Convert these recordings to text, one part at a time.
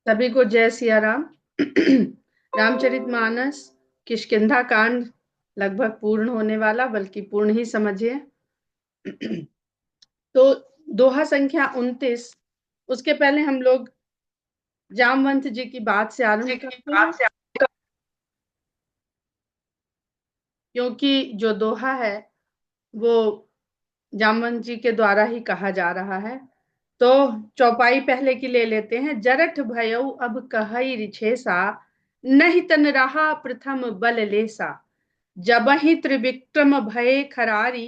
सभी को जय सिया राम। रामचरितमानस किष्किंधा कांड लगभग पूर्ण होने वाला, बल्कि पूर्ण ही समझिए। तो दोहा संख्या 29। उसके पहले हम लोग जामवंत जी की बात से आरंभ करते हैं, क्योंकि जो दोहा है वो जामवंत जी के द्वारा ही कहा जा रहा है। तो चौपाई पहले की ले लेते हैं। जरठ भयउ अब कहई रिछेसा, नहीं तन रहा प्रथम बल लेसा। जबहि त्रिविक्रम भये खरारी,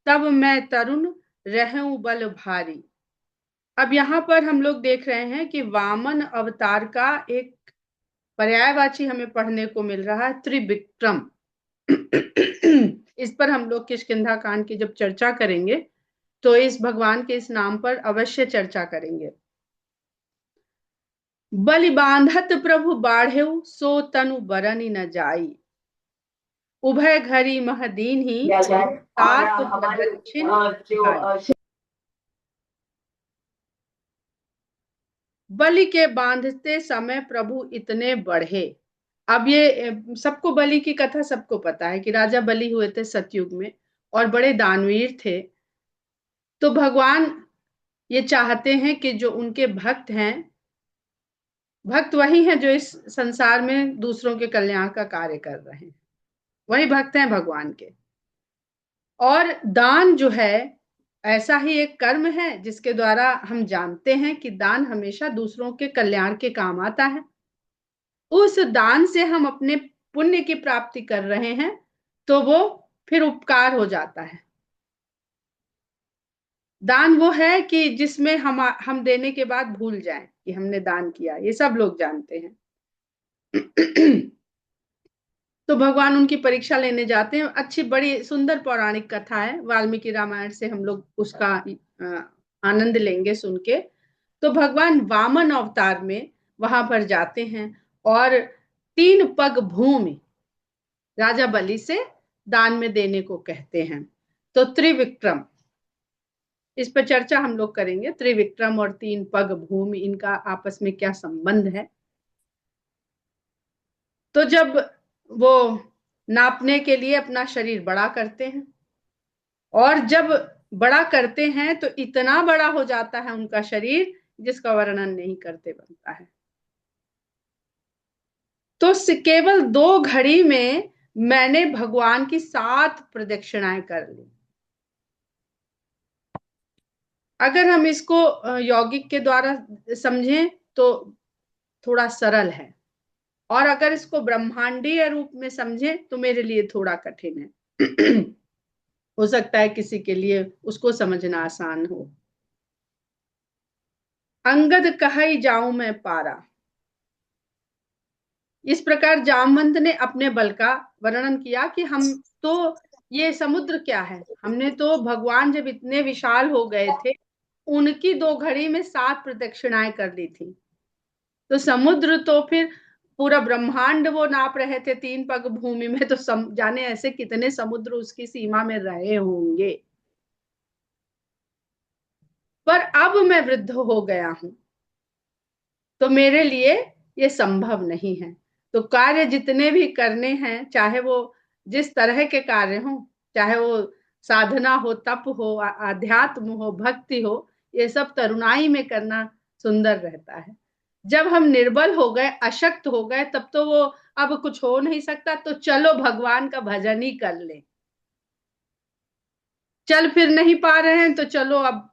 तब मैं तरुण रहूं बल भारी। अब यहाँ पर हम लोग देख रहे हैं कि वामन अवतार का एक पर्यायवाची हमें पढ़ने को मिल रहा है, त्रिविक्रम। इस पर हम लोग किष्किंधा कांड की जब चर्चा करेंगे तो इस भगवान के इस नाम पर अवश्य चर्चा करेंगे। बलि बांधत प्रभु बाढ़ेउ, सो तनु बरनि न जाई। उभय घरी महदीन ही, तात प्रदक्षिण दिखाई। बलि के बांधते समय प्रभु इतने बढ़े। अब ये सबको बलि की कथा सबको पता है कि राजा बलि हुए थे सतयुग में और बड़े दानवीर थे। तो भगवान ये चाहते हैं कि जो उनके भक्त हैं, भक्त वही हैं जो इस संसार में दूसरों के कल्याण का कार्य कर रहे हैं, वही भक्त हैं भगवान के। और दान जो है ऐसा ही एक कर्म है जिसके द्वारा हम जानते हैं कि दान हमेशा दूसरों के कल्याण के काम आता है। उस दान से हम अपने पुण्य की प्राप्ति कर रहे हैं, तो वो फिर उपकार हो जाता है। दान वो है कि जिसमें हम देने के बाद भूल जाएं कि हमने दान किया, ये सब लोग जानते हैं। तो भगवान उनकी परीक्षा लेने जाते हैं। अच्छी बड़ी सुंदर पौराणिक कथा है, वाल्मीकि रामायण से हम लोग उसका आनंद लेंगे सुन के। तो भगवान वामन अवतार में वहां पर जाते हैं और 3 पग भूमि राजा बलि से दान में देने को कहते हैं। तो त्रिविक्रम, इस पर चर्चा हम लोग करेंगे। त्रिविक्रम और 3 पग भूमि, इनका आपस में क्या संबंध है। तो जब वो नापने के लिए अपना शरीर बड़ा करते हैं, और जब बड़ा करते हैं तो इतना बड़ा हो जाता है उनका शरीर जिसका वर्णन नहीं करते बनता है। तो केवल 2 घड़ी में मैंने भगवान की 7 प्रदक्षिणाएं कर ली। अगर हम इसको यौगिक के द्वारा समझें तो थोड़ा सरल है, और अगर इसको ब्रह्मांडीय रूप में समझें तो मेरे लिए थोड़ा कठिन है। हो सकता है किसी के लिए उसको समझना आसान हो। अंगद कहई जाऊं मैं पारा, इस प्रकार जामवंत ने अपने बल का वर्णन किया कि हम तो, ये समुद्र क्या है, हमने तो भगवान जब इतने विशाल हो गए थे उनकी 2 घड़ी में 7 प्रदक्षिणाएं कर ली थी। तो समुद्र तो फिर पूरा ब्रह्मांड वो नाप रहे थे 3 पग भूमि में, तो जाने ऐसे कितने समुद्र उसकी सीमा में रहे होंगे। पर अब मैं वृद्ध हो गया हूं तो मेरे लिए ये संभव नहीं है। तो कार्य जितने भी करने हैं, चाहे वो जिस तरह के कार्य हो, चाहे वो साधना हो, तप हो, आध्यात्म हो, भक्ति हो, ये सब तरुणाई में करना सुंदर रहता है। जब हम निर्बल हो गए, अशक्त हो गए, तब तो वो अब कुछ हो नहीं सकता, तो चलो भगवान का भजन ही कर ले। चल फिर नहीं पा रहे हैं तो चलो अब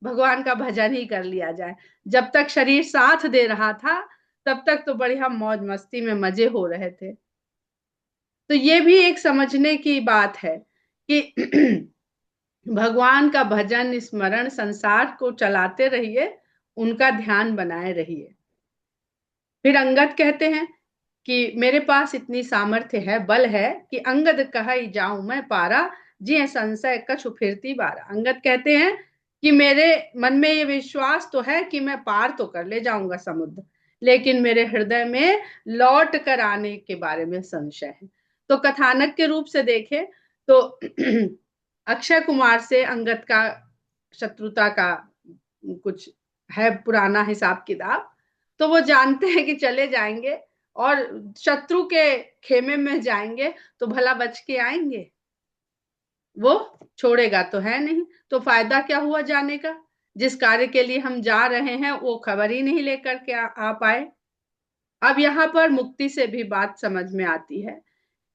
भगवान का भजन ही कर लिया जाए। जब तक शरीर साथ दे रहा था तब तक तो बढ़िया मौज मस्ती में मजे हो रहे थे। तो ये भी एक समझने की बात है कि भगवान का भजन स्मरण, संसार को चलाते रहिए, उनका ध्यान बनाए रहिए। फिर अंगद कहते हैं कि मेरे पास इतनी सामर्थ्य है, बल है कि अंगद कहई जाऊं मैं पारा, जी संशय कछु फिरती बारा। अंगद कहते हैं कि मेरे मन में ये विश्वास तो है कि मैं पार तो कर ले जाऊंगा समुद्र, लेकिन मेरे हृदय में लौट कर आने के बारे में संशय है। तो कथानक के रूप से देखें तो अक्षय कुमार से अंगद का शत्रुता का कुछ है पुराना हिसाब किताब। तो वो जानते हैं कि चले जाएंगे और शत्रु के खेमे में जाएंगे तो भला बच के आएंगे, वो छोड़ेगा तो है नहीं। तो फायदा क्या हुआ जाने का? जिस कार्य के लिए हम जा रहे हैं वो खबर ही नहीं लेकर के आ पाए। अब यहाँ पर मुक्ति से भी बात समझ में आती है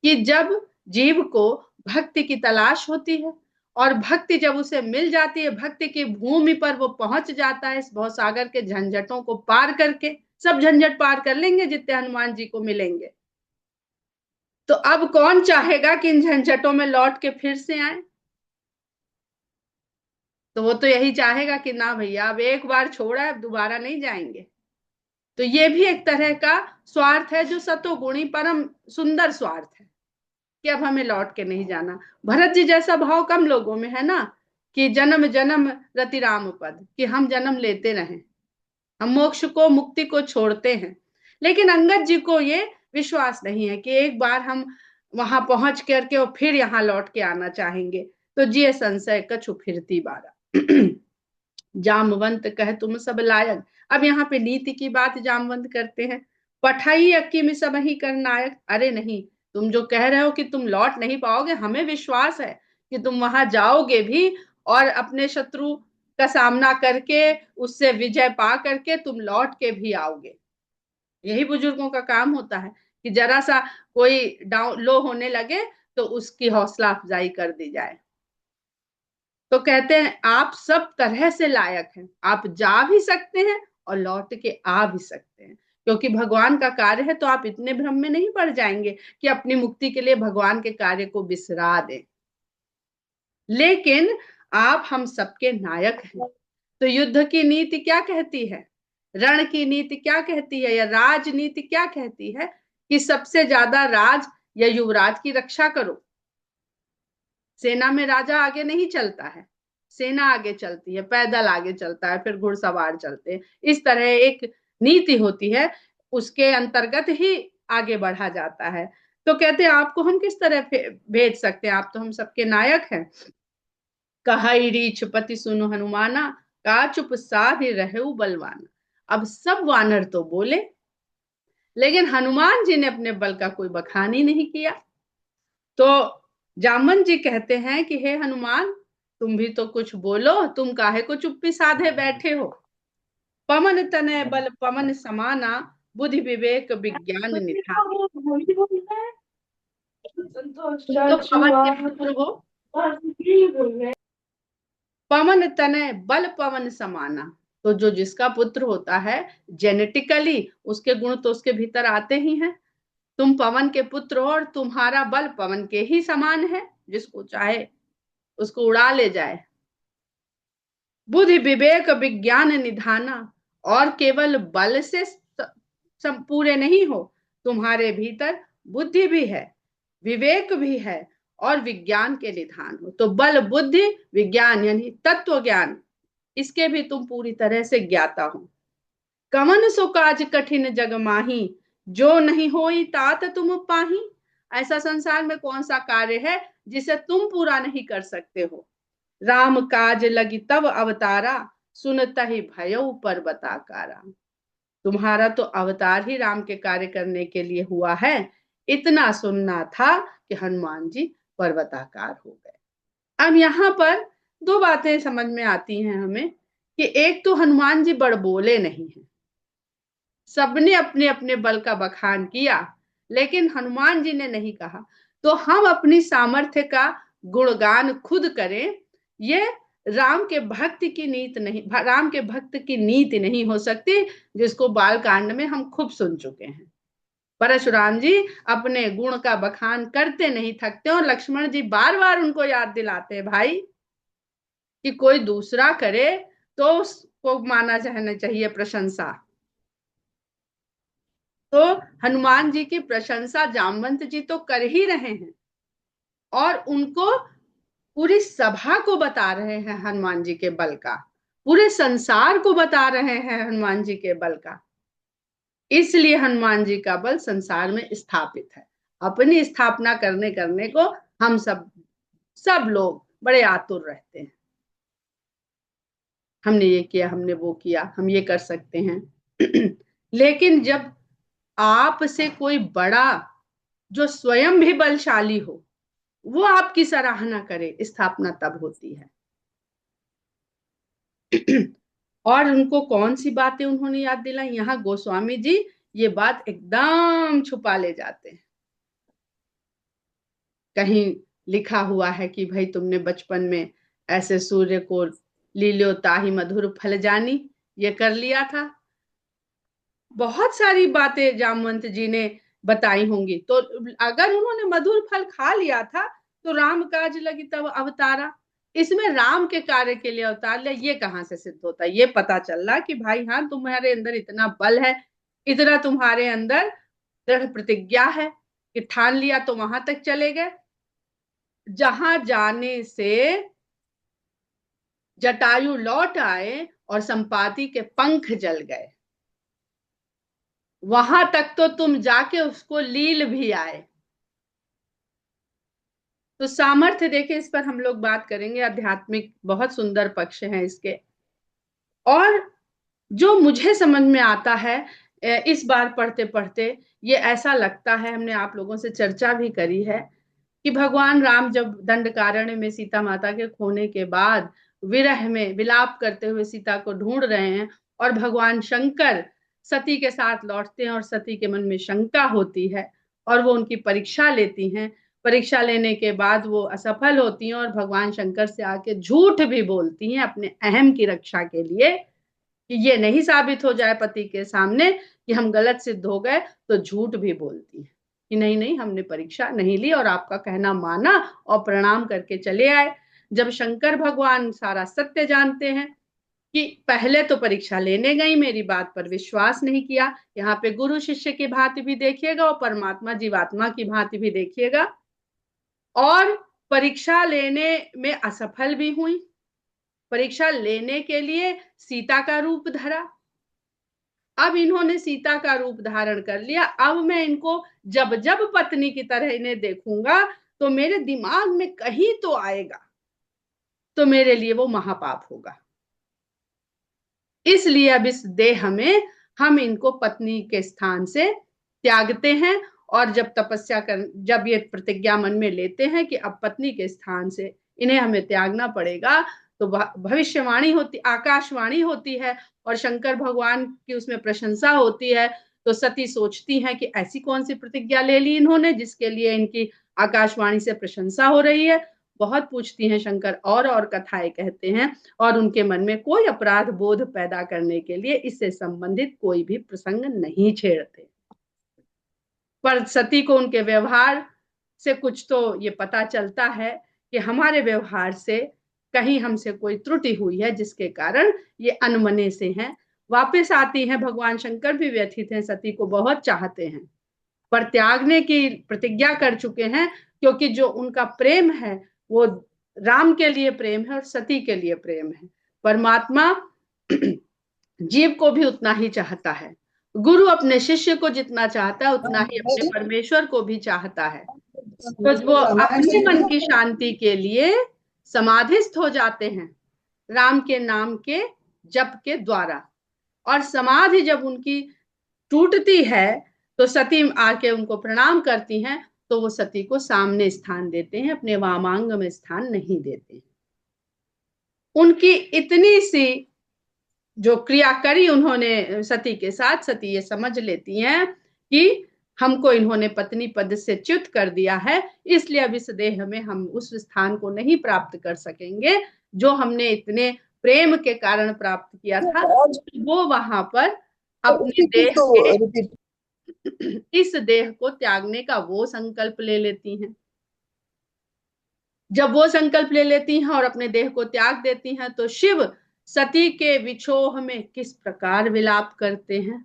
कि जब जीव को भक्ति की तलाश होती है और भक्ति जब उसे मिल जाती है, भक्ति की भूमि पर वो पहुंच जाता है, इस भवसागर के झंझटों को पार करके, सब झंझट पार कर लेंगे जितने हनुमान जी को मिलेंगे, तो अब कौन चाहेगा कि इन झंझटों में लौट के फिर से आए? तो वो तो यही चाहेगा कि ना भैया, अब एक बार छोड़ा है, अब दोबारा नहीं जाएंगे। तो ये भी एक तरह का स्वार्थ है जो सतोगुणी परम सुंदर स्वार्थ है कि अब हमें लौट के नहीं जाना। भरत जी जैसा भाव कम लोगों में है ना, कि जन्म जन्म रति राम पद, कि हम जन्म लेते रहें, हम मोक्ष को मुक्ति को छोड़ते हैं। लेकिन अंगद जी को ये विश्वास नहीं है कि एक बार हम वहां पहुंच करके और फिर यहाँ लौट के आना चाहेंगे। तो जिये संशय कछु फिरती बारा जामवंत कह तुम सब लायक। अब यहाँ पे नीति की बात जामवंत करते हैं। पठाई अक्की में सब ही कर नायक, अरे नहीं, तुम जो कह रहे हो कि तुम लौट नहीं पाओगे, हमें विश्वास है कि तुम वहां जाओगे भी और अपने शत्रु का सामना करके उससे विजय पा करके तुम लौट के भी आओगे। यही बुजुर्गों का काम होता है कि जरा सा कोई डाउन लो होने लगे तो उसकी हौसला अफजाई कर दी जाए। तो कहते हैं आप सब तरह से लायक हैं, आप जा भी सकते हैं और लौट के आ भी सकते हैं, क्योंकि भगवान का कार्य है। तो आप इतने भ्रम में नहीं पड़ जाएंगे कि अपनी मुक्ति के लिए भगवान के कार्य को बिसरा दें। लेकिन आप हम सबके नायक हैं। तो युद्ध की नीति क्या कहती है, रण की नीति क्या कहती है, या राजनीति क्या कहती है कि सबसे ज्यादा राज या युवराज की रक्षा करो। सेना में राजा आगे नहीं चलता है, सेना आगे चलती है, पैदल आगे चलता है, फिर घुड़सवार चलते हैं। इस तरह एक नीति होती है, उसके अंतर्गत ही आगे बढ़ा जाता है। तो कहते हैं आपको हम किस तरह भेज सकते हैं, आप तो हम सबके नायक हैं। कहाई रीछ पति सुनो हनुमाना, का चुप साधे रहु बलवाना। अब सब वानर तो बोले, लेकिन हनुमान जी ने अपने बल का कोई बखान ही नहीं किया। तो जामन जी कहते हैं कि हे हनुमान, तुम भी तो कुछ बोलो, तुम काहे को चुप्पी साधे बैठे हो। पवन तनय बल पवन समाना, बुद्धि विवेक विज्ञान निधान। तुम तो पवन के पुत्र हो, पवन तनय बल पवन समाना। तो जो जिसका पुत्र होता है, जेनेटिकली उसके गुण तो उसके भीतर आते ही हैं। तुम पवन के पुत्र हो और तुम्हारा बल पवन के ही समान है, जिसको चाहे उसको उड़ा ले जाए। बुद्धि विवेक विज्ञान निधाना, और केवल बल से सब पूरे नहीं हो, तुम्हारे भीतर बुद्धि भी है, विवेक भी है और विज्ञान के निधान हो। तो बल बुद्धि विज्ञान यानी तत्व ज्ञान, इसके भी तुम पूरी तरह से ज्ञाता हो। कवन सो काज कठिन जग माही, जो नहीं होई तात तुम पाही। ऐसा संसार में कौन सा कार्य है जिसे तुम पूरा नहीं कर सकते हो। राम काज लगी तब अवतारा, सुनता ही भयउ पर्वताकारा। तुम्हारा तो अवतार ही राम के कार्य करने के लिए हुआ है, इतना सुनना था कि हनुमान जी पर्वताकार हो गए। अब यहाँ पर दो बातें समझ में आती हैं हमें कि एक तो हनुमान जी बड़बोले नहीं है, सबने अपने अपने बल का बखान किया, लेकिन हनुमान जी ने नहीं कहा। तो हम अपनी सामर्थ्य का गुणगान खुद करें, ये राम के भक्ति की नीति नहीं, राम के भक्त की नीति नहीं हो सकती, जिसको बाल कांड में हम खूब सुन चुके हैं। परशुराम जी अपने गुण का बखान करते नहीं थकते, और लक्ष्मण जी बार बार उनको याद दिलाते हैं भाई कि कोई दूसरा करे तो उसको माना जाना चाहिए प्रशंसा। तो हनुमान जी की प्रशंसा जामवंत जी तो कर ही रहे हैं, और उनको पूरी सभा को बता रहे हैं हनुमान जी के बल का, पूरे संसार को बता रहे हैं हनुमान जी के बल का। इसलिए हनुमान जी का बल संसार में स्थापित है। अपनी स्थापना करने करने को हम सब लोग बड़े आतुर रहते हैं, हमने ये किया, हमने वो किया, हम ये कर सकते हैं। लेकिन जब आपसे कोई बड़ा, जो स्वयं भी बलशाली हो, वो आपकी सराहना करे, स्थापना तब होती है। और उनको कौन सी बातें उन्होंने याद दिलाई, यहाँ गोस्वामी जी ये बात एकदम छुपा ले जाते हैं। कहीं लिखा हुआ है कि भाई तुमने बचपन में ऐसे सूर्य को लील्यो ताहि मधुर फल जानी, ये कर लिया था। बहुत सारी बातें जामवंत जी ने बताई होंगी। तो अगर उन्होंने मधुर फल खा लिया था तो राम काज लगी तब अवतारा, इसमें राम के कार्य के लिए अवतार लिया, ये कहां से सिद्ध होता है? ये पता चल रहा कि भाई हाँ, तुम्हारे अंदर इतना बल है, इतना तुम्हारे अंदर दृढ़ प्रतिज्ञा है कि ठान लिया तो वहां तक चले गए जहां जाने से जटायु लौट आए और संपाति के पंख जल गए, वहां तक तो तुम जाके उसको लील भी आए। तो सामर्थ्य देखे, इस पर हम लोग बात करेंगे, आध्यात्मिक बहुत सुंदर पक्ष हैं इसके। और जो मुझे समझ में आता है इस बार पढ़ते पढ़ते, ये ऐसा लगता है, हमने आप लोगों से चर्चा भी करी है, कि भगवान राम जब दंडकारण्य में सीता माता के खोने के बाद विरह में विलाप करते हुए सीता को ढूंढ रहे हैं, और भगवान शंकर सती के साथ लौटते हैं और सती के मन में शंका होती है और वो उनकी परीक्षा लेती हैं। परीक्षा लेने के बाद वो असफल होती हैं और भगवान शंकर से आके झूठ भी बोलती हैं अपने अहम की रक्षा के लिए, कि ये नहीं साबित हो जाए पति के सामने कि हम गलत सिद्ध हो गए, तो झूठ भी बोलती है कि नहीं नहीं, हमने परीक्षा नहीं ली और आपका कहना माना और प्रणाम करके चले आए। जब शंकर भगवान सारा सत्य जानते हैं कि पहले तो परीक्षा लेने गई, मेरी बात पर विश्वास नहीं किया, यहाँ पे गुरु शिष्य की भांति भी देखिएगा और परमात्मा जीवात्मा की भांति भी देखिएगा, और परीक्षा लेने में असफल भी हुई, परीक्षा लेने के लिए सीता का रूप धरा। अब इन्होंने सीता का रूप धारण कर लिया, अब मैं इनको जब जब पत्नी की तरह इन्हें देखूंगा तो मेरे दिमाग में कहीं तो आएगा, तो मेरे लिए वो महापाप होगा। इसलिए अब इस देह में हम इनको पत्नी के स्थान से त्यागते हैं, और जब तपस्या कर, जब ये प्रतिज्ञा मन में लेते हैं कि अब पत्नी के स्थान से इन्हें हमें त्यागना पड़ेगा, तो भविष्यवाणी होती, आकाशवाणी होती है, और शंकर भगवान की उसमें प्रशंसा होती है। तो सती सोचती हैं कि ऐसी कौन सी प्रतिज्ञा ले ली इन्होंने जिसके लिए इनकी आकाशवाणी से प्रशंसा हो रही है। बहुत पूछती हैं शंकर, और कथाएं कहते हैं, और उनके मन में कोई अपराध बोध पैदा करने के लिए इससे संबंधित कोई भी प्रसंग नहीं छेड़ते। पर सती को उनके व्यवहार से कुछ तो ये पता चलता है कि हमारे व्यवहार से कहीं हमसे कोई त्रुटि हुई है, जिसके कारण ये अनमने से हैं। वापस आती हैं, भगवान शंकर भी व्यथित हैं, सती को बहुत चाहते हैं, पर त्यागने की प्रतिज्ञा कर चुके हैं, क्योंकि जो उनका प्रेम है वो राम के लिए प्रेम है और सती के लिए प्रेम है। परमात्मा जीव को भी उतना ही चाहता है, गुरु अपने शिष्य को जितना चाहता है उतना ही अपने परमेश्वर को भी चाहता है। तो वो अपने मन की शांति के लिए समाधिस्थ हो जाते हैं राम के नाम के जप के द्वारा, और समाधि जब उनकी टूटती है तो सती आके उनको प्रणाम करती हैं, तो वो सती को सामने स्थान देते हैं, अपने वामांग में स्थान नहीं देते। उनकी इतनी सी जो क्रिया करी उन्होंने सती के साथ, सती ये समझ लेती हैं कि हमको इन्होंने पत्नी पद से च्युत कर दिया है, इसलिए अब इस देह में हम उस स्थान को नहीं प्राप्त कर सकेंगे जो हमने इतने प्रेम के कारण प्राप्त किया था। वो वहां पर अपने देह के, इस देह को त्यागने का वो संकल्प ले लेती हैं। जब वो संकल्प ले लेती हैं और अपने देह को त्याग देती हैं, तो शिव सती के विछोह में किस प्रकार विलाप करते हैं,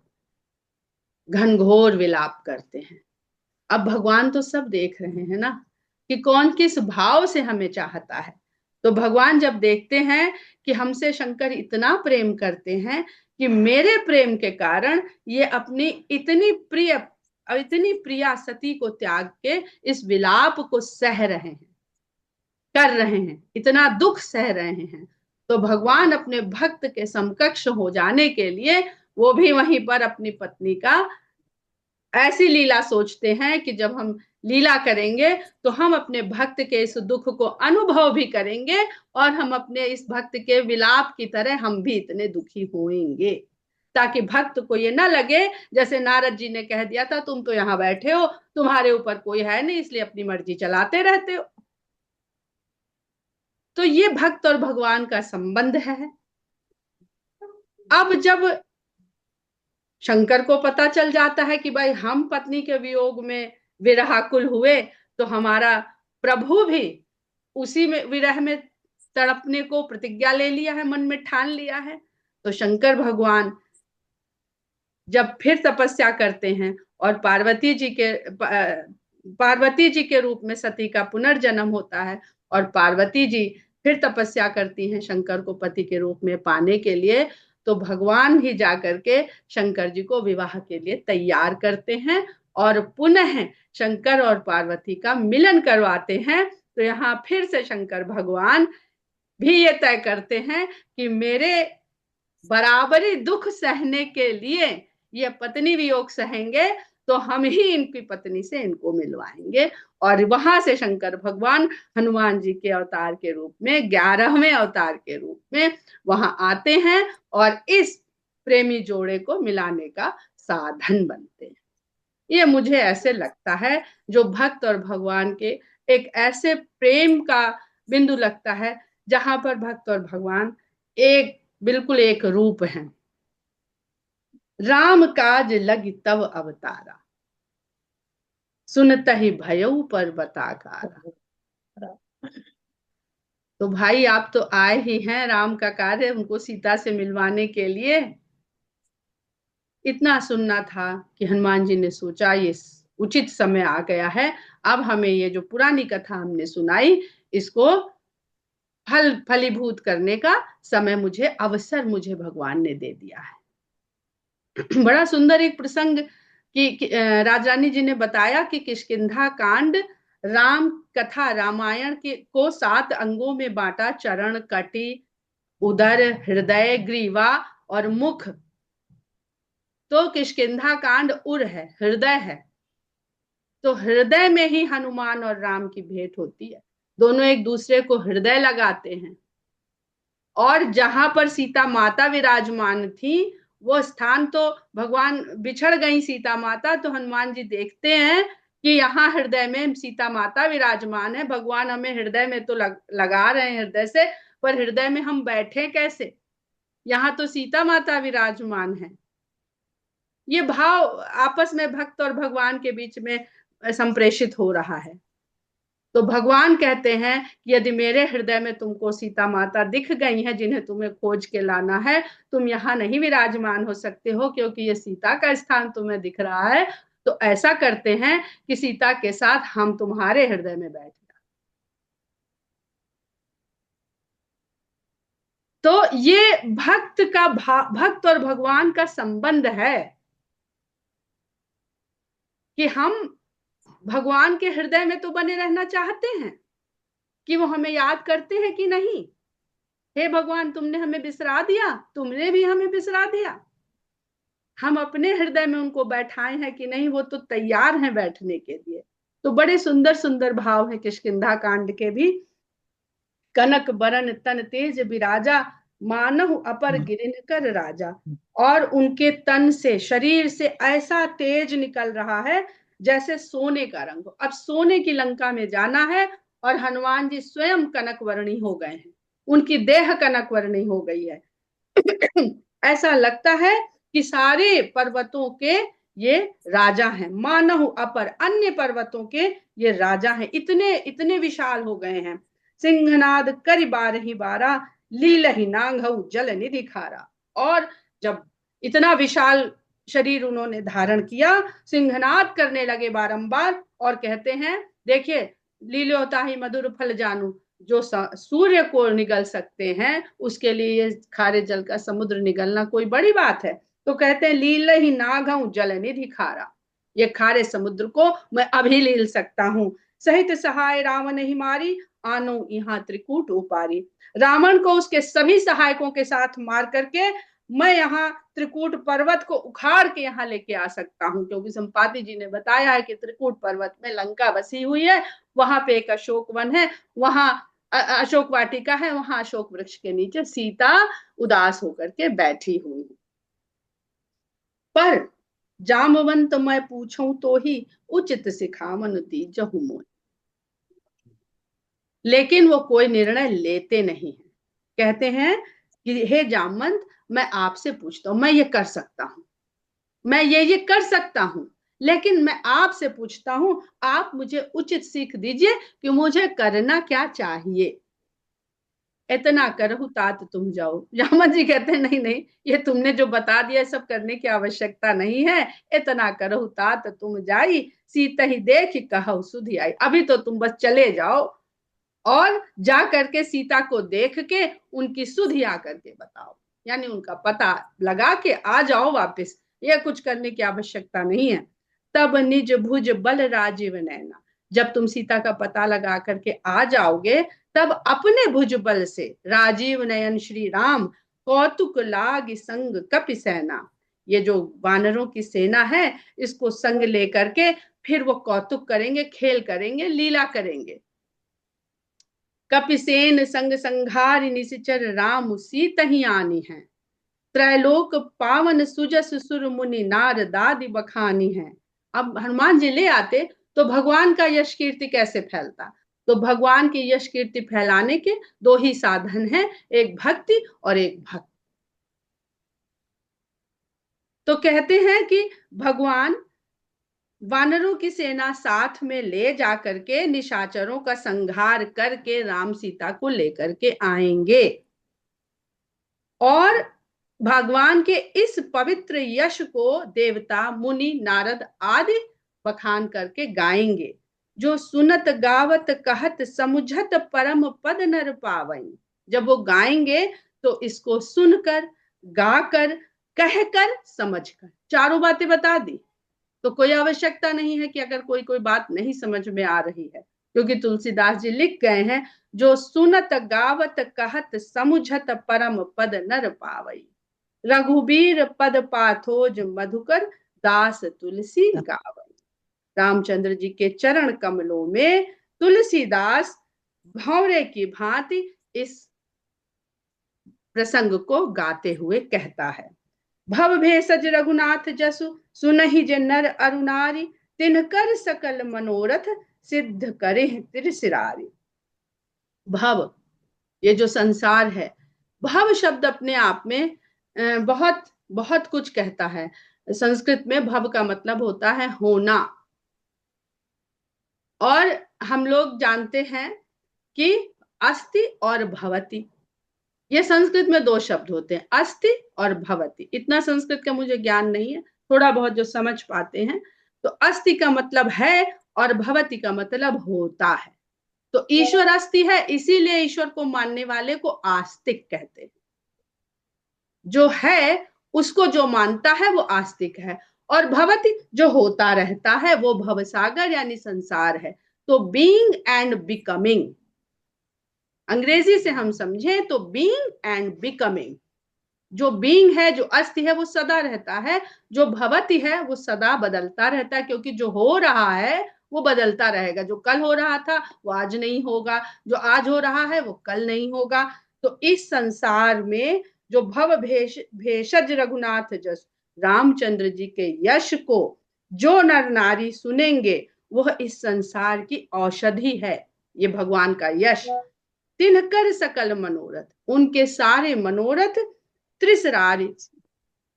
घनघोर विलाप करते हैं। अब भगवान तो सब देख रहे हैं ना कि कौन किस भाव से हमें चाहता है। तो भगवान जब देखते हैं कि हमसे शंकर इतना प्रेम करते हैं कि मेरे प्रेम के कारण ये अपनी इतनी प्रिया सती को त्याग के इस विलाप को सह रहे हैं, कर रहे हैं, इतना दुख सह रहे हैं, तो भगवान अपने भक्त के समकक्ष हो जाने के लिए वो भी वहीं पर अपनी पत्नी का ऐसी लीला सोचते हैं कि जब हम लीला करेंगे तो हम अपने भक्त के इस दुख को अनुभव भी करेंगे और हम अपने इस भक्त के विलाप की तरह हम भी इतने दुखी होंगे, ताकि भक्त को ये ना लगे जैसे नारद जी ने कह दिया था, तुम तो यहाँ बैठे हो, तुम्हारे ऊपर कोई है नहीं, इसलिए अपनी मर्जी चलाते रहते हो। तो ये भक्त और भगवान का संबंध है। अब जब शंकर को पता चल जाता है कि भाई हम पत्नी के वियोग में विरहाकुल हुए, तो हमारा प्रभु भी उसी में विरह में तड़पने को प्रतिज्ञा ले लिया है, मन में ठान लिया है। तो शंकर भगवान जब फिर तपस्या करते हैं और पार्वती जी के रूप में सती का पुनर्जन्म होता है, और पार्वती जी फिर तपस्या करती हैं शंकर को पति के रूप में पाने के लिए, तो भगवान ही जाकर के शंकर जी को विवाह के लिए तैयार करते हैं और पुनः शंकर और पार्वती का मिलन करवाते हैं। तो यहाँ फिर से शंकर भगवान भी ये तय करते हैं कि मेरे बराबरी दुख सहने के लिए ये पत्नी वियोग सहेंगे, तो हम ही इनकी पत्नी से इनको मिलवाएंगे। और वहां से शंकर भगवान हनुमान जी के अवतार के रूप में 11वें अवतार के रूप में वहां आते हैं और इस प्रेमी जोड़े को मिलाने का साधन बनते हैं। ये मुझे ऐसे लगता है जो भक्त और भगवान के एक ऐसे प्रेम का बिंदु लगता है जहां पर भक्त और भगवान एक बिल्कुल एक रूप है। राम काज लगी तब अवतारा, सुनत ही भयऊ पर्वताकारा। तो भाई आप तो आए ही हैं राम का कार्य उनको सीता से मिलवाने के लिए। इतना सुनना था कि हनुमान जी ने सोचा ये उचित समय आ गया है, अब हमें ये जो पुरानी कथा हमने सुनाई इसको फलीभूत करने का समय मुझे अवसर मुझे भगवान ने दे दिया है। बड़ा सुंदर एक प्रसंग कि राजरानी जी ने बताया कि किष्किंधा कांड राम कथा रामायण के को 7 अंगों में बांटा, चरण, कटी, उदर, हृदय, ग्रीवा और मुख। तो किष्किंधा कांड उर है, हृदय है। तो हृदय में ही हनुमान और राम की भेंट होती है, दोनों एक दूसरे को हृदय लगाते हैं। और जहां पर सीता माता विराजमान थी वो स्थान तो भगवान बिछड़ गई सीता माता, तो हनुमान जी देखते हैं कि यहाँ हृदय में सीता माता विराजमान है, भगवान हमें हृदय में तो लगा रहे हैं हृदय से, पर हृदय में हम बैठे कैसे, यहाँ तो सीता माता विराजमान है। ये भाव आपस में भक्त और भगवान के बीच में संप्रेषित हो रहा है। तो भगवान कहते हैं कि यदि मेरे हृदय में तुमको सीता माता दिख गई है जिन्हें तुम्हें खोज के लाना है, तुम यहाँ नहीं विराजमान हो सकते हो क्योंकि ये सीता का स्थान तुम्हें दिख रहा है। तो ऐसा करते हैं कि सीता के साथ हम तुम्हारे हृदय में बैठ जाए। तो ये भक्त और भगवान का संबंध है कि हम भगवान के हृदय में तो बने रहना चाहते हैं कि वो हमें याद करते हैं कि नहीं। हे भगवान, तुमने हमें बिसरा दिया, तुमने भी हमें बिसरा दिया। हम अपने हृदय में उनको बैठाए हैं कि नहीं, वो तो तैयार हैं बैठने के लिए। तो बड़े सुंदर सुंदर भाव है किष्किंधा कांड के भी। कनक बरन तन तेज बिराजा, मानहु अपर गिरिन कर राजा। और उनके तन से, शरीर से ऐसा तेज निकल रहा है जैसे सोने का रंग हो। अब सोने की लंका में जाना है और हनुमान जी स्वयं कनक वर्णी हो गए हैं, उनकी देह कनक वर्णी हो गई है। ऐसा लगता है कि सारे पर्वतों के ये राजा हैं, मानहु अपर, अन्य पर्वतों के ये राजा हैं, इतने इतने विशाल हो गए हैं। सिंहनाद करि बारहि बारा, लीलहि नांगहु जल निधि खारा। और जब इतना विशाल शरीर उन्होंने धारण किया, सिंहनाद करने लगे बारंबार और कहते हैं, देखिए, लील्योता ही मधुर फल जानू, जो सूर्य को निगल सकते हैं उसके लिए खारे जल का समुद्र निगलना कोई बड़ी बात है। तो कहते हैं, लील ही नागऊ जल निधि खारा, ये खारे समुद्र को मैं अभी लील सकता हूं। सहित सहाय रावण ही मारी, आनो यहाँ त्रिकूट उपारी। रावण को उसके सभी सहायकों के साथ मार करके मैं यहाँ त्रिकूट पर्वत को उखाड़ के यहाँ लेके आ सकता हूँ, क्योंकि संपाति जी ने बताया है कि त्रिकूट पर्वत में लंका बसी हुई है, वहां पे एक अशोक वन है, वहां अशोक वाटिका है, वहां अशोक वृक्ष के नीचे सीता उदास होकर के बैठी हुई। पर जामवंत मैं पूछूं तो ही उचित सिखावन दीजहु मोहि। लेकिन वो कोई निर्णय लेते नहीं है। कहते हैं कि हे जामवंत, मैं आपसे पूछता हूं, मैं ये कर सकता हूं, मैं ये कर सकता हूं, लेकिन मैं आपसे पूछता हूं, आप मुझे उचित सीख दीजिए कि मुझे करना क्या चाहिए। इतना करहु तात तुम जाओ। जामवंत जी कहते हैं नहीं नहीं, ये तुमने जो बता दिया सब करने की आवश्यकता नहीं है। इतना करहु तात तुम जाई, सीता ही देख कहु सुधि आई। अभी तो तुम बस चले जाओ और जा करके सीता को देख के उनकी सुधि आकर के बताओ, यानी उनका पता लगा के आ जाओ वापस। यह कुछ करने की आवश्यकता नहीं है। तब निज भुज बल राजीव नैना, जब तुम सीता का पता लगा करके आ जाओगे, तब अपने भुज बल से राजीव नयन श्री राम कौतुक लाग संग कपि सेना, ये जो वानरों की सेना है इसको संग लेकर के फिर वो कौतुक करेंगे, खेल करेंगे, लीला करेंगे। कपिसेन संग संघार निशिचर राम सीतहि आनी है, त्रैलोक पावन सुजस सुर मुनि नार दादि बखानी है। अब हनुमान जी ले आते तो भगवान का यश कीर्ति कैसे फैलता। तो भगवान की यश कीर्ति फैलाने के दो ही साधन हैं, एक भक्ति और एक भक्त। तो कहते हैं कि भगवान वानरों की सेना साथ में ले जाकर के निशाचरों का संहार करके राम सीता को लेकर के आएंगे और भगवान के इस पवित्र यश को देवता मुनि नारद आदि बखान करके गाएंगे। जो सुनत गावत कहत समुझत परम पद नर पावई। जब वो गाएंगे तो इसको सुनकर, गाकर, कहकर, समझकर, चारों बातें बता दी। तो कोई आवश्यकता नहीं है कि अगर कोई कोई बात नहीं समझ में आ रही है, क्योंकि तुलसीदास जी लिख गए हैं, जो सुनत गावत कहत समुझत परम पद नर पावई, रघुबीर पद पाथोज मधुकर दास तुलसी गावई। रामचंद्र जी के चरण कमलों में तुलसीदास भंवरे की भांति इस प्रसंग को गाते हुए कहता है। भव भेषज रघुनाथ जसु सुनहि जे नर अरुनारी, तिनकर सकल मनोरथ सिद्ध करे त्रिशिरारी। भव, ये जो संसार है, भव शब्द अपने आप में बहुत बहुत कुछ कहता है। संस्कृत में भव का मतलब होता है होना। और हम लोग जानते हैं कि अस्ति और भवति, ये संस्कृत में दो शब्द होते हैं, अस्ति और भवति। इतना संस्कृत का मुझे ज्ञान नहीं है, थोड़ा बहुत जो समझ पाते हैं। तो अस्ति का मतलब है और भवति का मतलब होता है। तो ईश्वर अस्ति है, इसीलिए ईश्वर को मानने वाले को आस्तिक कहते हैं। जो है उसको जो मानता है वो आस्तिक है। और भवति जो होता रहता है वो भवसागर यानी संसार है। तो बीइंग एंड बिकमिंग, अंग्रेजी से हम समझें तो बीइंग एंड बिकमिंग। जो बीइंग है, जो अस्ति है, वो सदा रहता है। जो भवति है वो सदा बदलता रहता है, क्योंकि जो हो रहा है वो बदलता रहेगा। जो कल हो रहा था वो आज नहीं होगा, जो आज हो रहा है वो कल नहीं होगा। तो इस संसार में जो भव भेषज रघुनाथ जस, रामचंद्र जी के यश को जो नर नारी सुनेंगे वह इस संसार की औषधि है। ये भगवान का यश। तिनकर सकल मनोरथ, उनके सारे मनोरथ, त्रिशरारी,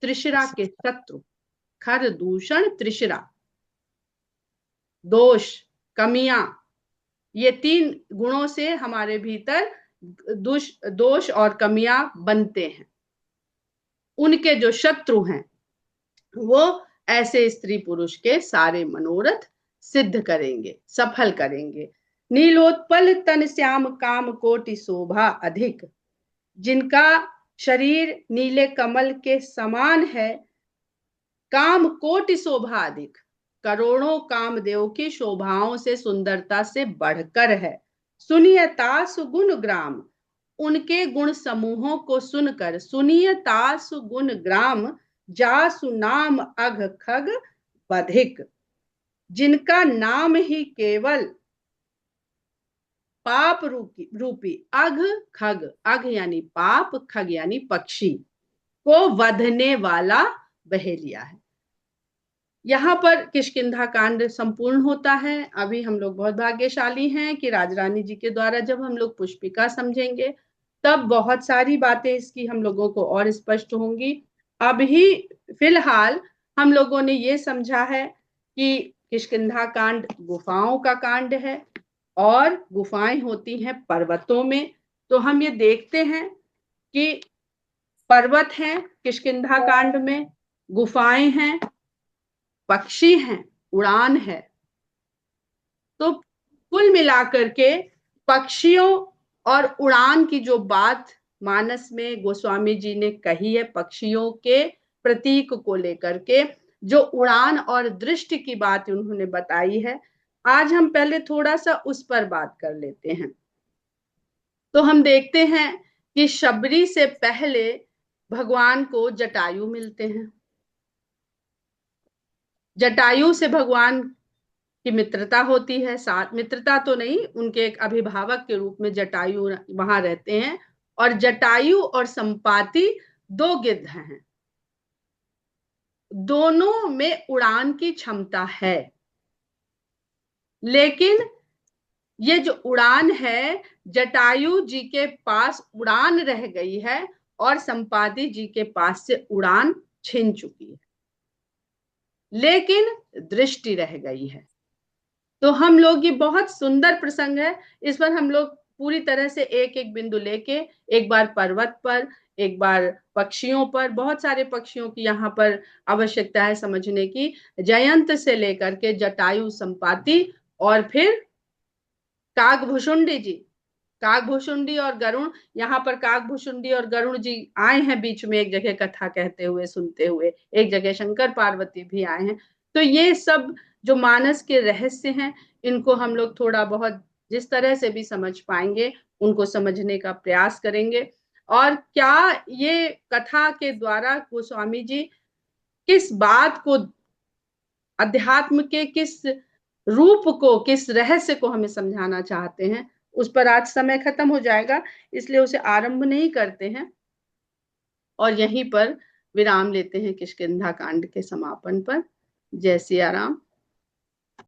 त्रिशरा के शत्रु, खर दूषण त्रिशरा, दोष, कमियां, ये तीन गुणों से हमारे भीतर दोष और कमियां बनते हैं। उनके जो शत्रु हैं वो ऐसे स्त्री पुरुष के सारे मनोरथ सिद्ध करेंगे, सफल करेंगे। नीलोत्पल तन श्याम काम कोटि शोभा अधिक, जिनका शरीर नीले कमल के समान है, काम कोटि शोभा अधिक, करोड़ों कामदेव की शोभाओं से, सुंदरता से बढ़कर है। सुनिए तासु गुण ग्राम, उनके गुण समूहों को सुनकर, सुनिय तासु गुण ग्राम, जासु नाम अघ खग बधिक। जिनका नाम ही केवल पाप रूपी अघ खग, अघ यानी पाप, खग यानी पक्षी, को वधने वाला बहेलिया है। यहाँ पर किष्किंधा कांड संपूर्ण होता है। अभी हम लोग बहुत भाग्यशाली हैं कि राजरानी जी के द्वारा जब हम लोग पुष्पिका समझेंगे तब बहुत सारी बातें इसकी हम लोगों को और स्पष्ट होंगी। अभी फिलहाल हम लोगों ने ये समझा है कि किष्किंधा कांड गुफाओं का कांड है और गुफाएं होती हैं पर्वतों में। तो हम ये देखते हैं कि पर्वत हैं किष्किंधा कांड में, गुफाएं हैं, पक्षी हैं, उड़ान है। तो कुल मिलाकर के पक्षियों और उड़ान की जो बात मानस में गोस्वामी जी ने कही है, पक्षियों के प्रतीक को लेकर के जो उड़ान और दृष्टि की बात उन्होंने बताई है, आज हम पहले थोड़ा सा उस पर बात कर लेते हैं। तो हम देखते हैं कि शबरी से पहले भगवान को जटायु मिलते हैं। जटायु से भगवान की मित्रता होती है, साथ मित्रता तो नहीं, उनके एक अभिभावक के रूप में जटायु वहां रहते हैं। और जटायु और संपाति दो गिद्ध हैं, दोनों में उड़ान की क्षमता है, लेकिन ये जो उड़ान है जटायु जी के पास उड़ान रह गई है और संपाति जी के पास से उड़ान छिन चुकी है, लेकिन दृष्टि रह गई है। तो हम लोग, ये बहुत सुंदर प्रसंग है, इस पर हम लोग पूरी तरह से एक एक बिंदु लेके, एक बार पर्वत पर, एक बार पक्षियों पर, बहुत सारे पक्षियों की यहाँ पर आवश्यकता है समझने की, जयंत से लेकर के जटायु, संपाति और फिर काकभुशुंडी जी, काकभुशुंडी और गरुण। यहाँ पर काकभुशुंडी और गरुण जी आए हैं बीच में एक जगह कथा कहते हुए, सुनते हुए, एक जगह शंकर पार्वती भी आए हैं। तो ये सब जो मानस के रहस्य हैं, इनको हम लोग थोड़ा बहुत जिस तरह से भी समझ पाएंगे उनको समझने का प्रयास करेंगे। और क्या ये कथा के द्वारा गोस्वामी जी किस बात को, अध्यात्म के किस रूप को, किस रहस्य को हमें समझाना चाहते हैं, उस पर आज समय खत्म हो जाएगा, इसलिए उसे आरंभ नहीं करते हैं और यहीं पर विराम लेते हैं किष्किंधा कांड के समापन पर। जय सिया राम।